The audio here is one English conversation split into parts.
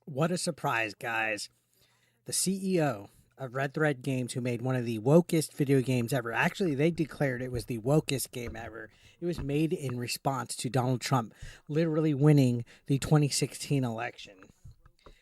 What a surprise, guys. The CEO of Red Thread Games, who made one of the wokest video games ever. Actually, they declared it was the wokest game ever. It was made in response to Donald Trump literally winning the 2016 election.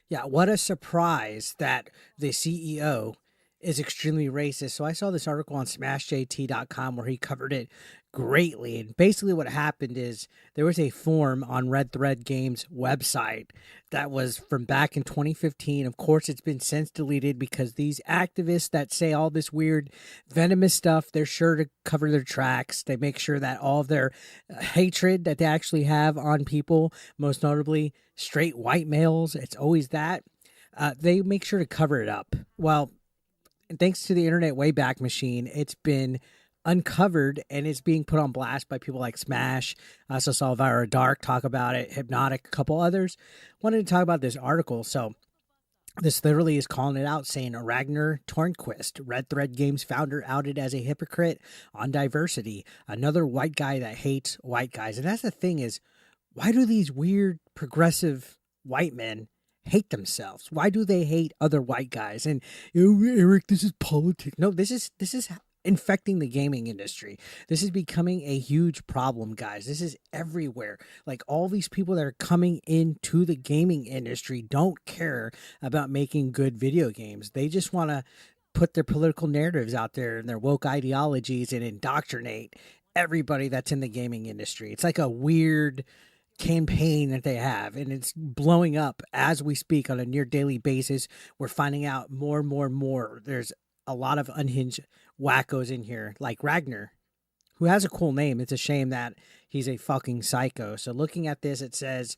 Yeah, what a surprise that the CEO is extremely racist. So I saw this article on smashjt.com where he covered it greatly. And basically what happened is there was a form on Red Thread Games website that was from back in 2015. Of course, it's been since deleted because these activists that say all this weird venomous stuff, they're sure to cover their tracks. They make sure that all of their hatred that they actually have on people, most notably straight white males, it's always that. They make sure to cover it up. Well, thanks to the Internet Wayback Machine, it's been uncovered and it's being put on blast by people like Smash. I also saw Vira Dark talk about it, Hypnotic, a couple others. Wanted to talk about this article. So this literally is calling it out, saying Ragnar Tørnquist, Red Thread Games founder, outed as a hypocrite on diversity. Another white guy that hates white guys. And that's the thing is, why do these weird progressive white men hate themselves? Why do they hate other white guys? And Eric, this is politics. No, this is infecting the gaming industry. This is becoming a huge problem, guys. This is everywhere. Like all these people that are coming into the gaming industry don't care about making good video games. They just want to put their political narratives out there and their woke ideologies and indoctrinate everybody that's in the gaming industry. It's like a weird campaign that they have, and it's blowing up as we speak on a near daily basis. We're finding out more and more and more. There's a lot of unhinged wackos in here, like Ragnar, who has a cool name. It's a shame that he's a fucking psycho. So looking at this, it says,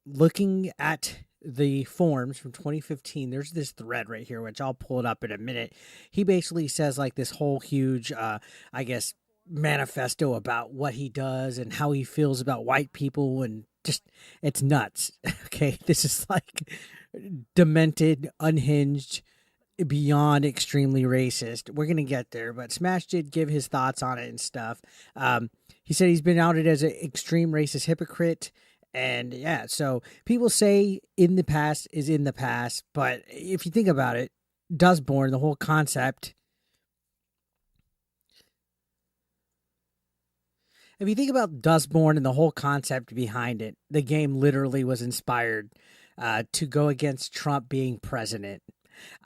looking at the forms from 2015, there's this thread right here, which I'll pull it up in a minute. He basically says like this whole huge, I guess, manifesto about what he does and how he feels about white people, and just it's nuts. Okay, this is like demented, unhinged, beyond extremely racist. We're gonna get there, but Smash did give his thoughts on it and stuff. He said he's been outed as an extreme racist hypocrite. And yeah, so people say in the past is in the past, but if you think about it, Dustborn, the whole concept, if you think about Dustborn and the whole concept behind it, the game literally was inspired to go against Trump being president.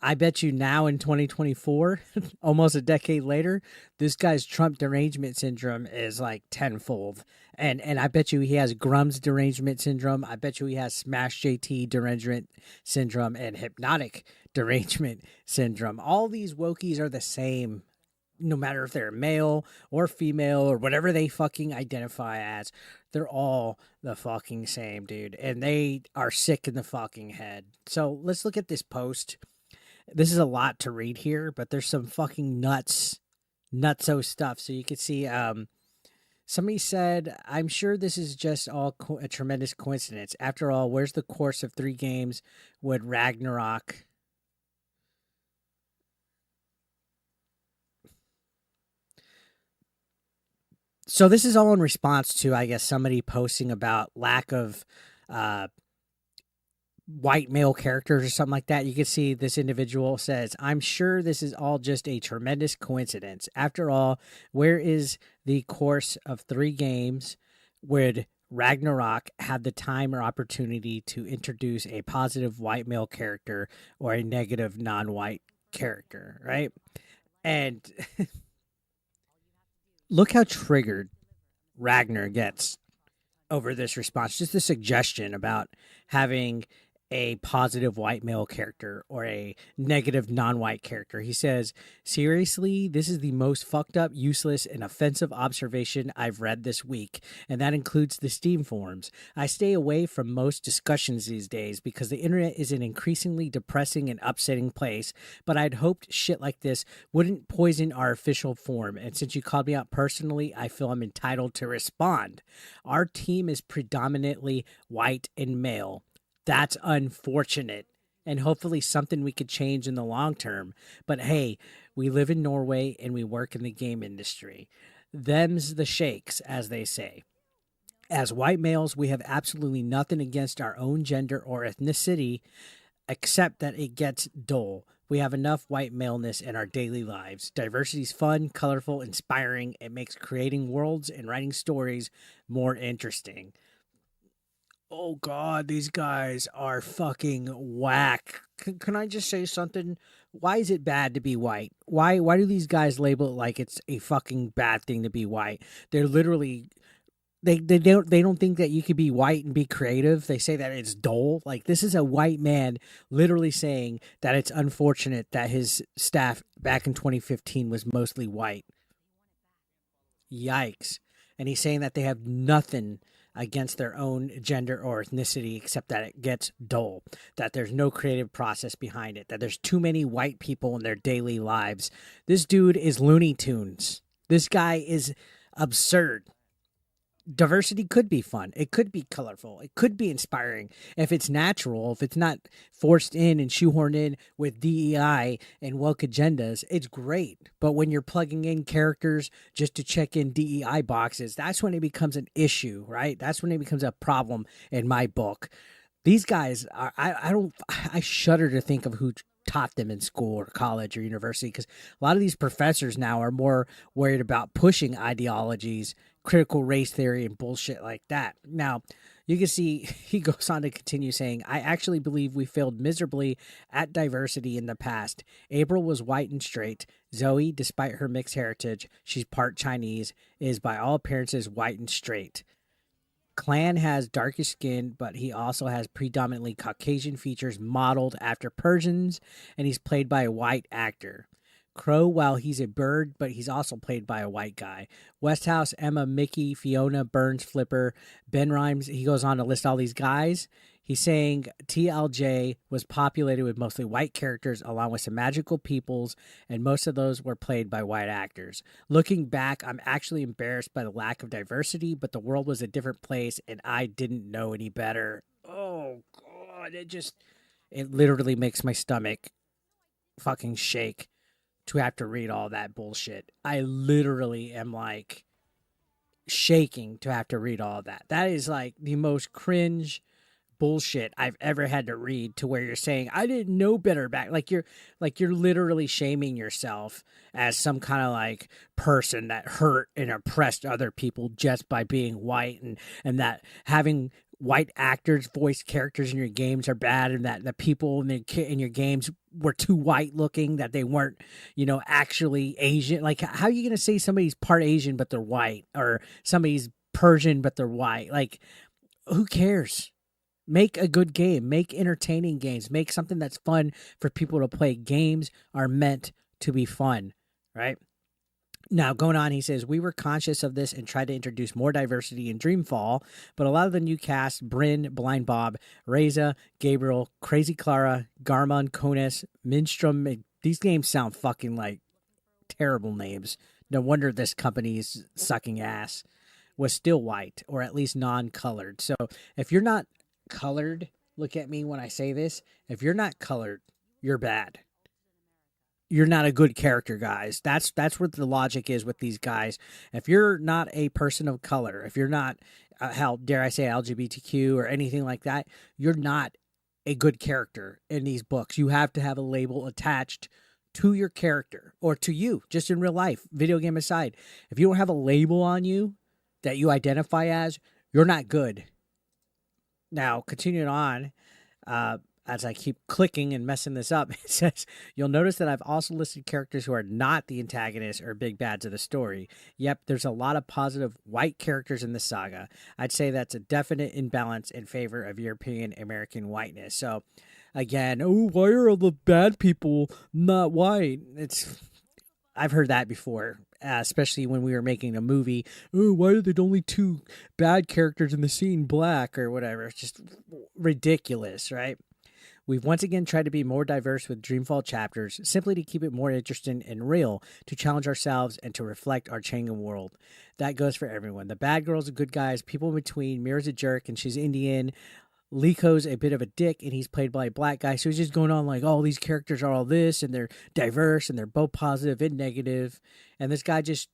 I bet you now in 2024, almost a decade later, this guy's Trump derangement syndrome is like tenfold. And I bet you he has Grum's derangement syndrome. I bet you he has Smash JT derangement syndrome and Hypnotic derangement syndrome. All these wokies are the same, no matter if they're male or female or whatever they fucking identify as. They're all the fucking same, dude. And they are sick in the fucking head. So let's look at this post. This is a lot to read here, but there's some fucking nutso stuff. So you can see, somebody said, I'm sure this is just all a tremendous coincidence. After all, where's the course of 3 games with Ragnarok? So this is all in response to, I guess, somebody posting about lack of white male characters or something like that. You can see this individual says, I'm sure this is all just a tremendous coincidence. After all, where is the course of 3 games would Ragnarok had the time or opportunity to introduce a positive white male character or a negative non-white character, right? And look how triggered Ragnar gets over this response. Just a suggestion about having a positive white male character or a negative non-white character. He says, seriously, this is the most fucked up, useless, and offensive observation I've read this week, and that includes the Steam forums. I stay away from most discussions these days because the internet is an increasingly depressing and upsetting place, but I'd hoped shit like this wouldn't poison our official forum, and since you called me out personally, I feel I'm entitled to respond. Our team is predominantly white and male. That's unfortunate, and hopefully something we could change in the long term. But hey, we live in Norway and we work in the game industry. Them's the shakes, as they say. As white males, we have absolutely nothing against our own gender or ethnicity, except that it gets dull. We have enough white maleness in our daily lives. Diversity is fun, colorful, inspiring. It makes creating worlds and writing stories more interesting. Oh God, these guys are fucking whack. Can I just say something? Why is it bad to be white? Why do these guys label it like it's a fucking bad thing to be white? They're literally they don't think that you could be white and be creative. They say that it's dull. Like, this is a white man literally saying that it's unfortunate that his staff back in 2015 was mostly white. Yikes. And he's saying that they have nothing against their own gender or ethnicity except that it gets dull, that there's no creative process behind it, that there's too many white people in their daily lives. This dude is Looney Tunes. This guy is absurd. Diversity could be fun. It could be colorful. It could be inspiring. If it's natural, if it's not forced in and shoehorned in with DEI and woke agendas, it's great. But when you're plugging in characters just to check in DEI boxes, that's when it becomes an issue, right? That's when it becomes a problem in my book. These guys are, I shudder to think of who taught them in school or college or university, because a lot of these professors now are more worried about pushing ideologies, critical race theory, and bullshit like that. Now, you can see he goes on to continue saying, I actually believe we failed miserably at diversity in the past. April was white and straight. Zoe, despite her mixed heritage, she's part Chinese, is by all appearances white and straight. Clan has darkish skin, but he also has predominantly Caucasian features modeled after Persians, and he's played by a white actor. Crow, while he's a bird, but he's also played by a white guy. Westhouse, Emma, Mickey, Fiona, Burns, Flipper, Ben Rhymes. He goes on to list all these guys. He's saying TLJ was populated with mostly white characters along with some magical peoples, and most of those were played by white actors. Looking back, I'm actually embarrassed by the lack of diversity, but the world was a different place and I didn't know any better. Oh, God, it literally makes my stomach fucking shake to have to read all that bullshit. I literally am like shaking to have to read all that. That is like the most cringe bullshit I've ever had to read, to where you're saying I didn't know better back, like you're literally shaming yourself as some kind of like person that hurt and oppressed other people just by being white, and that having white actors voice characters in your games are bad, and that the people in your games were too white looking, that they weren't, actually Asian. Like, how are you going to say somebody's part Asian but they're white, or somebody's Persian but they're white? Like, who cares? Make a good game. Make entertaining games. Make something that's fun for people to play. Games are meant to be fun, right? Now, going on, he says, we were conscious of this and tried to introduce more diversity in Dreamfall, but a lot of the new cast, Bryn, Blind Bob, Reza, Gabriel, Crazy Clara, Garmon, Konis, Minstrom, these names sound fucking like terrible names. No wonder this company is sucking ass. Was still white, or at least non-colored. So if you're not colored, look at me when I say this, if you're not colored, you're bad. You're not a good character, guys. That's what the logic is with these guys. If you're not a person of color, if you're not, how dare I say, LGBTQ or anything like that, you're not a good character in these books. You have to have a label attached to your character, or to you, just in real life, video game aside. If you don't have a label on you that you identify as, you're not good. Now, continuing on, as I keep clicking and messing this up, it says, you'll notice that I've also listed characters who are not the antagonists or big bads of the story. Yep, there's a lot of positive white characters in the saga. I'd say that's a definite imbalance in favor of European American whiteness. So, again, why are all the bad people not white? I've heard that before. Especially when we were making a movie. Why are there only two bad characters in the scene black or whatever? It's just ridiculous, right? We've once again tried to be more diverse with Dreamfall chapters, simply to keep it more interesting and real, to challenge ourselves and to reflect our changing world. That goes for everyone. The bad girls are good guys, people in between. Mira's a jerk and she's Indian. Liko's a bit of a dick, and he's played by a black guy. So he's just going on like, all these characters are all this, and they're diverse, and they're both positive and negative. And this guy just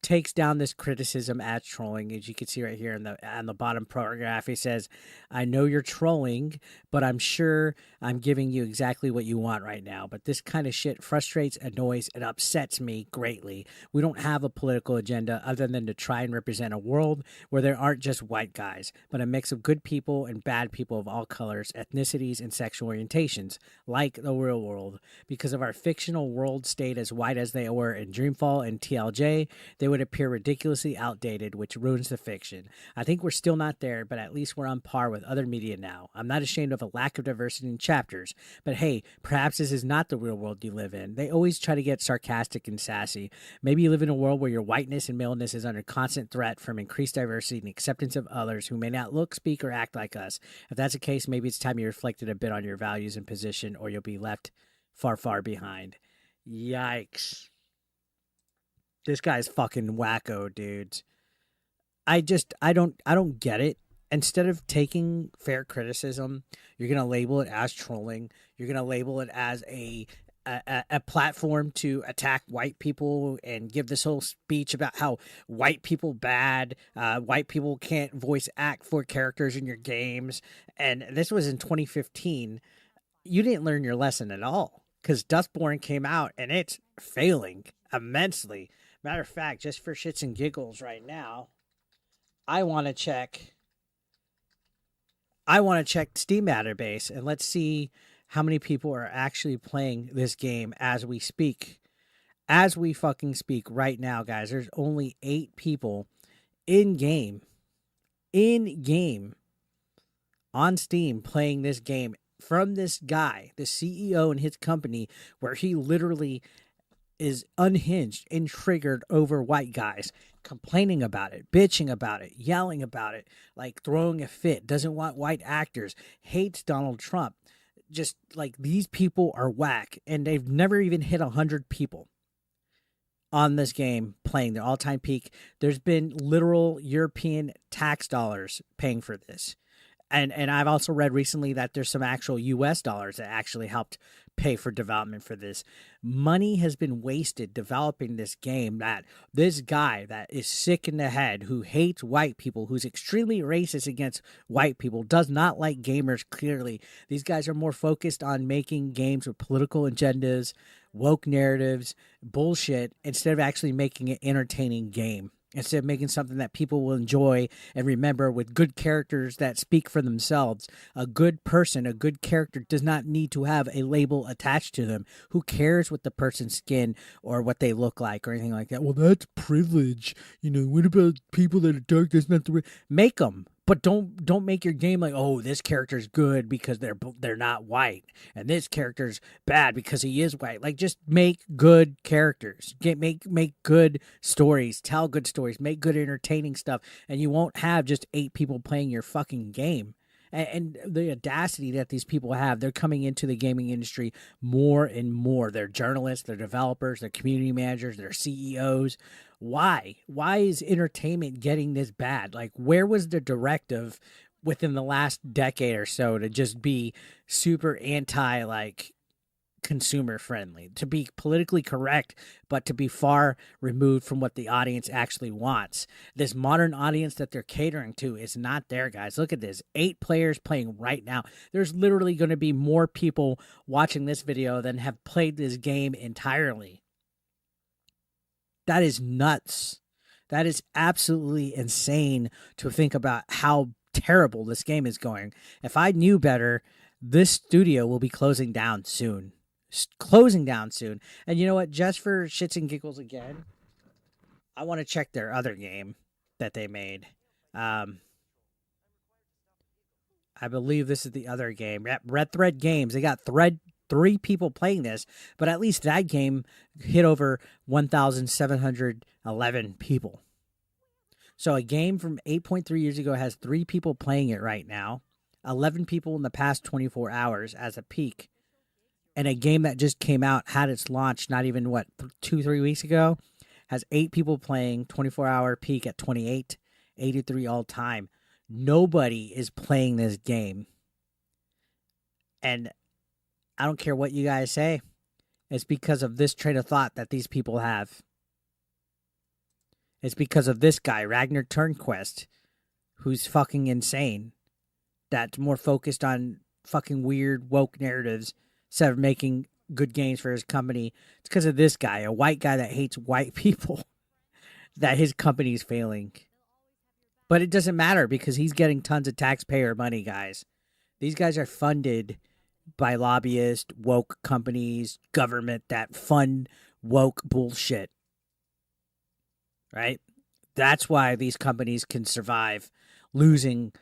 takes down this criticism as trolling, as you can see right here in the on the bottom paragraph. He says, "I know you're trolling, but I'm sure I'm giving you exactly what you want right now. But this kind of shit frustrates, annoys, and upsets me greatly. We don't have a political agenda other than to try and represent a world where there aren't just white guys, but a mix of good people and bad people of all colors, ethnicities, and sexual orientations, like the real world. Because of our fictional world state as white as they were in Dreamfall and TLJ, they would appear ridiculously outdated, which ruins the fiction. I think we're still not there, but at least we're on par with other media now. I'm not ashamed of a lack of diversity in chapters, but hey, perhaps this is not the real world you live in. They always try to get sarcastic and sassy. Maybe you live in a world where your whiteness and maleness is under constant threat from increased diversity and acceptance of others who may not look, speak, or act like us. If that's the case, maybe it's time you reflected a bit on your values and position, or you'll be left far, far behind." Yikes. This guy's fucking wacko, dudes. I don't get it. Instead of taking fair criticism, you're gonna label it as trolling. You're gonna label it as a platform to attack white people and give this whole speech about how white people bad, white people can't voice act for characters in your games. And this was in 2015. You didn't learn your lesson at all, because Dustborn came out and it's failing immensely. Matter of fact, just for shits and giggles right now, I want to check Steam database, and let's see how many people are actually playing this game as we speak. As we fucking speak right now, guys, there's only 8 people in game on Steam playing this game from this guy, the CEO and his company, where he literally is unhinged and triggered over white guys, complaining about it, bitching about it, yelling about it, like throwing a fit, doesn't want white actors, hates Donald Trump. Just like, these people are whack, and they've never even hit 100 people on this game playing their all-time peak. There's been literal European tax dollars paying for this. And I've also read recently that there's some actual US dollars that actually helped pay for development for this. Money has been wasted developing this game that this guy that is sick in the head, who hates white people, who's extremely racist against white people, does not like gamers clearly. These guys are more focused on making games with political agendas, woke narratives, bullshit, instead of actually making an entertaining game. Instead of making something that people will enjoy and remember with good characters that speak for themselves. A good person, a good character does not need to have a label attached to them. Who cares what the person's skin or what they look like or anything like that? Well, that's privilege. You know, what about people that are dark? That's not the make them. But don't make your game like, oh, this character's good because they're not white, and this character's bad because he is white. Like, just make good characters, make good stories, tell good stories, make good entertaining stuff, and you won't have just 8 people playing your fucking game. And the audacity that these people have, they're coming into the gaming industry more and more. They're journalists, they're developers, they're community managers, they're CEOs. Why? Why is entertainment getting this bad? Like, where was the directive within the last decade or so to just be super anti, like, consumer friendly, to be politically correct, but to be far removed from what the audience actually wants? This modern audience that they're catering to is not there, guys. Look at this. 8 players playing right now. There's literally going to be more people watching this video than have played this game entirely. That is nuts. That is absolutely insane to think about how terrible this game is going. If I knew better, this studio will be closing down soon. And you know what? Just for shits and giggles again, I want to check their other game that they made. I believe this is the other game. Red Thread Games. They got 3 people playing this, but at least that game hit over 1,711 people. So a game from 8.3 years ago has 3 people playing it right now, 11 people in the past 24 hours as a peak. And a game that just came out, had its launch not even, 2-3 weeks ago, has 8 people playing, 24-hour peak at 28, 83 all time. Nobody is playing this game. And I don't care what you guys say. It's because of this train of thought that these people have. It's because of this guy, Ragnar Tørnquist, who's fucking insane. That's more focused on fucking weird woke narratives instead of making good games for his company. It's because of this guy, a white guy that hates white people, that his company's failing. But it doesn't matter because he's getting tons of taxpayer money, guys. These guys are funded by lobbyists, woke companies, government that fund woke bullshit. Right? That's why these companies can survive losing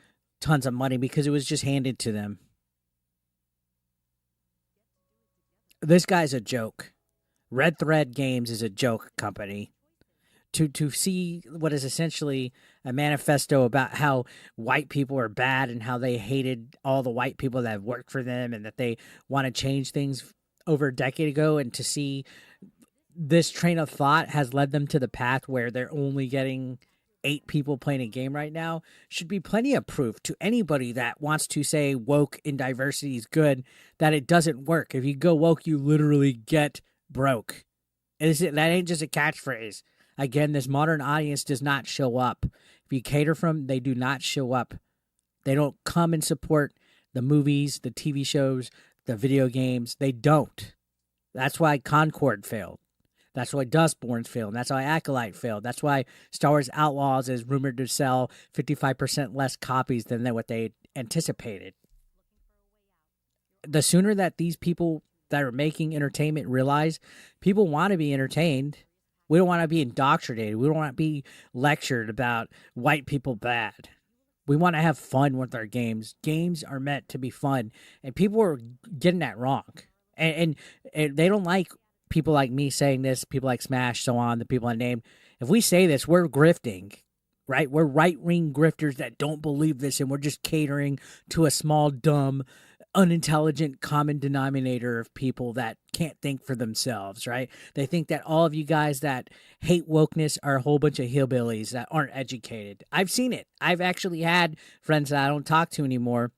tons of money, because it was just handed to them. This guy's a joke. Red Thread Games is a joke company. To see what is essentially a manifesto about how white people are bad and how they hated all the white people that have worked for them and that they want to change things over a decade ago, and to see this train of thought has led them to the path where they're only getting 8 people playing a game right now, should be plenty of proof to anybody that wants to say woke and diversity is good, that it doesn't work. If you go woke, you literally get broke. That ain't just a catchphrase. Again, this modern audience does not show up. If you cater from, they do not show up. They don't come and support the movies, the TV shows, the video games. They don't. That's why Concord failed. That's why Dustborn failed. That's why Acolyte failed. That's why Star Wars Outlaws is rumored to sell 55% less copies than what they anticipated. The sooner that these people that are making entertainment realize people want to be entertained, we don't want to be indoctrinated. We don't want to be lectured about white people bad. We want to have fun with our games. Games are meant to be fun, and people are getting that wrong. And they don't like people like me saying this, people like Smash, so on, the people I named. If we say this, we're grifting, right? We're right-wing grifters that don't believe this, and we're just catering to a small, dumb, unintelligent common denominator of people that can't think for themselves, right? They think that all of you guys that hate wokeness are a whole bunch of hillbillies that aren't educated. I've seen it. I've actually had friends that I don't talk to anymore.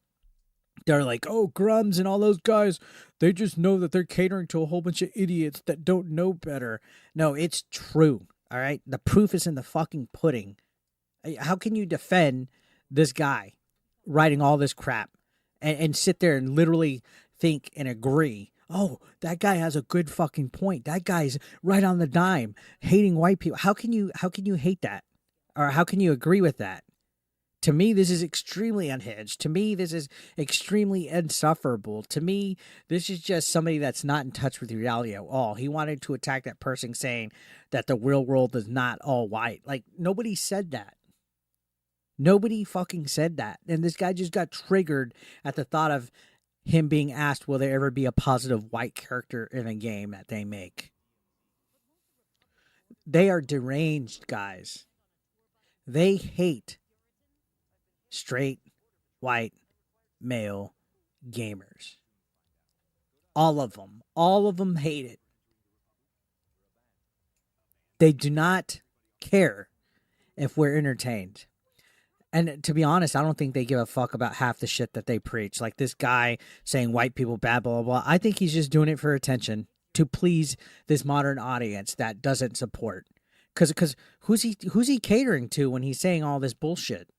They're like, oh, Grums and all those guys, they just know that they're catering to a whole bunch of idiots that don't know better. No, it's true, all right? The proof is in the fucking pudding. How can you defend this guy writing all this crap and sit there and literally think and agree, oh, that guy has a good fucking point. That guy's right on the dime, hating white people. How can you hate that? Or how can you agree with that? To me, this is extremely unhinged. To me, this is extremely insufferable. To me, this is just somebody that's not in touch with reality at all. He wanted to attack that person saying that the real world is not all white. Like, nobody said that. Nobody fucking said that. And this guy just got triggered at the thought of him being asked, will there ever be a positive white character in a game that they make? They are deranged, guys. They hate straight, white, male gamers. All of them. All of them hate it. They do not care if we're entertained. And to be honest, I don't think they give a fuck about half the shit that they preach. Like this guy saying white people bad, blah, blah, blah. I think he's just doing it for attention to please this modern audience that doesn't support. Because who's he catering to when he's saying all this bullshit?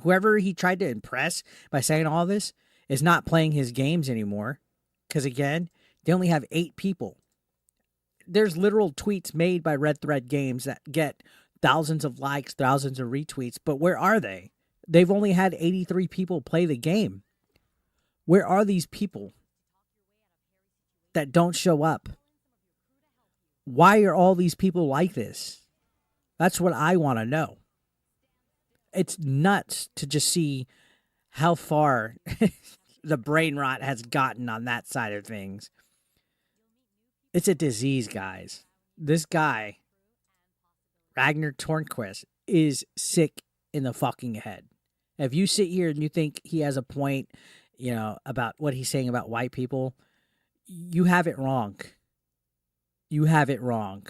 Whoever he tried to impress by saying all this is not playing his games anymore. Because again, they only have 8 people. There's literal tweets made by Red Thread Games that get thousands of likes, thousands of retweets, but where are they? They've only had 83 people play the game. Where are these people that don't show up? Why are all these people like this? That's what I want to know. It's nuts to just see how far the brain rot has gotten on that side of things. It's a disease, guys. This guy, Ragnar Tørnquist, is sick in the fucking head. If you sit here and you think he has a point, about what he's saying about white people, you have it wrong. You have it wrong.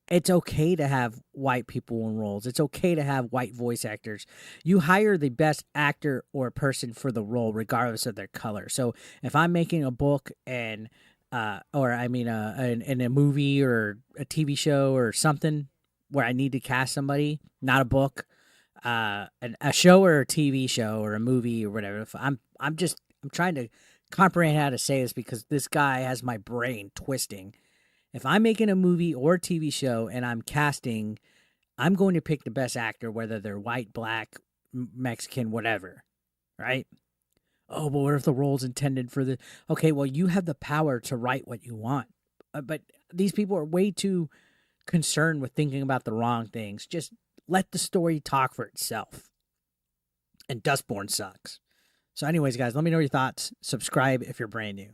It's okay to have white people in roles. It's okay to have white voice actors. You hire the best actor or person for the role, regardless of their color. So if I'm making a book and or I mean, in a movie or a TV show or something where I need to cast somebody, not a book, a show or a TV show or a movie or whatever. If I'm trying to comprehend how to say this because this guy has my brain twisting. If I'm making a movie or a TV show and I'm casting, I'm going to pick the best actor, whether they're white, black, Mexican, whatever, right? Oh, but what if the role's intended for the... Okay, well, you have the power to write what you want. But these people are way too concerned with thinking about the wrong things. Just let the story talk for itself. And Dustborn sucks. So anyways, guys, let me know your thoughts. Subscribe if you're brand new.